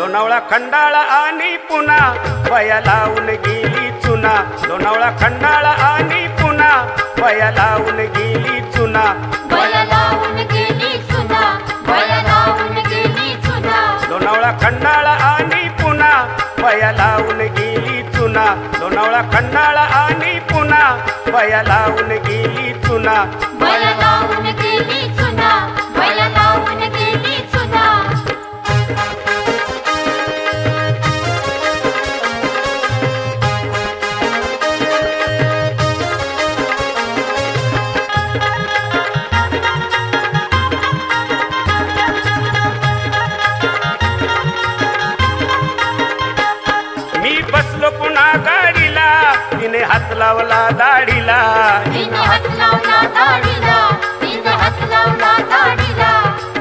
लोणावळा खंडाळा आणि पुन्हा वया लावून गेली चुना लोणावळा खंडाळा आणि पुन्हा वया लावून गेली चुना वया लावून गेली चुना वया लावून गेली चुना लोणावळा खंडाळा आणि पुन्हा वया लावून गेली चुना लोणावळा खंडाळा आणि पुन्हा वया लावून गेली चुना वया लावून गेली चुना वया लावून गेली चुना मी बसलो पुन्हा गाडीला तिने हात लावला दाढीला तिने हात लावला दाढीला तिने हात लावला दाढीला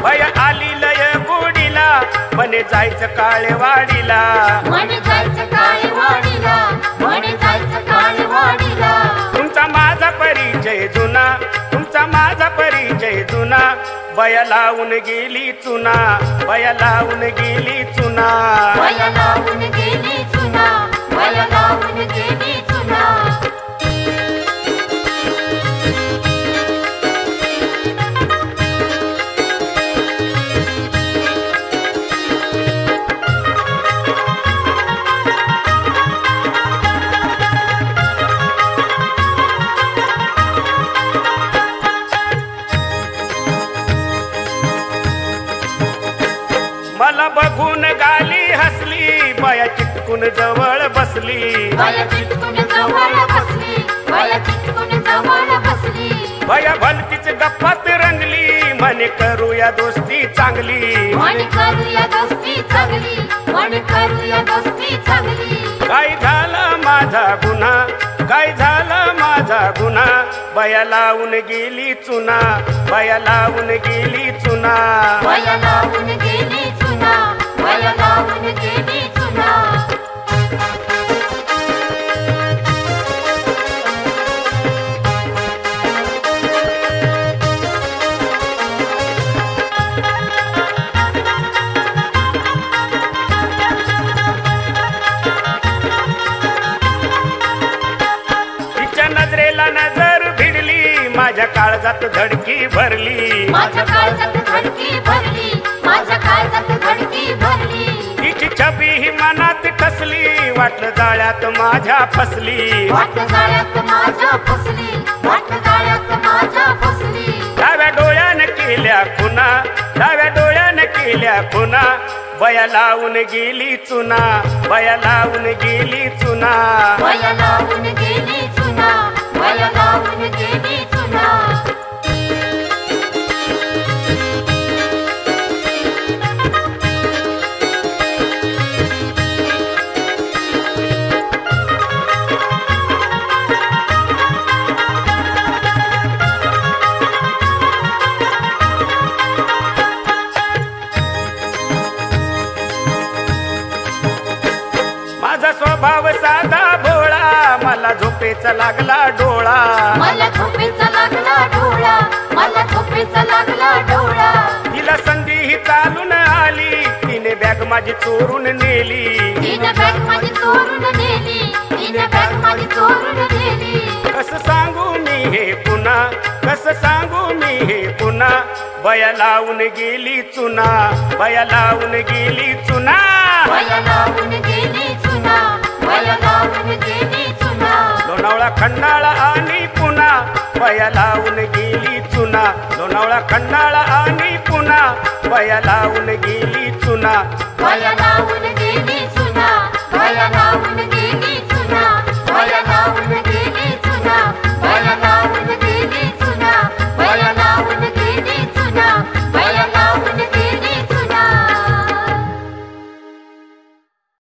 वया आली लय गोडीला म्हणे जायचं काळेवाडीला म्हणे जायचं काळेवाडीला म्हणे जायचं काळेवाडीला तुमचा माझा परिचय जुना तुमचा माझा परिचय जुना वया लावून गेली चुना वया लावून गेली चुना वया लावून गेली चुना वया लावून गेली चुना मला बघून गाली हसली बाया चिटकून जवळ बसली वया चिटकून जवळ बसली वया चिटकून जवळ बसली बाया भलतीच गप्पात रंगली म्हणे करूया दोस्ती चांगली म्हणे करूया दोस्ती चांगली म्हणे करूया दोस्ती चांगली काय झालं माझा गुन्हा काय झालं माझा गुन्हा बया लावून गेली चुना बया लावून गेली चुना वया लावून गेली चुना वया लावून गेली चुना तिच्या नजरेला नजर भिडली माझ्या काळजात धडकी भरली माझ्या काळजात धडकी भरली माझ्या काळजात धडकी भरली तिची छबी ही मनात ठसली वाटलं जाळ्यात माझ्या फसली वाट जाळ्यात माझ्या फसली वाट जाळ्यात माझ्या फसली डाव्या डोळ्यानं केल्या खुना डाव्या डोळ्यानं केल्या खुना बया लावून गेली चुना बया लावून गेली चुना वया लावून गेली चुना वया लावून गेली चुना माझा स्वभाव साधा भोळा मला झोपेचा लागला डोळा मला झोपेचा लागला डोळा मला झोपेचा लागला डोळा तिला संधी ही चालून आली तिने बॅग माझी चोरून नेली तिने बॅग माझी चोरून नेली तिने बॅग माझी चोरून नेली कसं सांगू मी हे पुन्हा कसं सांगू मी हे पुन्हा बया लावून गेली चुना बया लावून गेली चुना वया लावून गेली चुना वया लावून गेली चुना लोणावळा खंडाळा आणि पुन्हा बया लावून गेली चुना लोणावळा खंडाळा आणि पुन्हा बया लावून गेली चुना वया लावून गेली चुना वया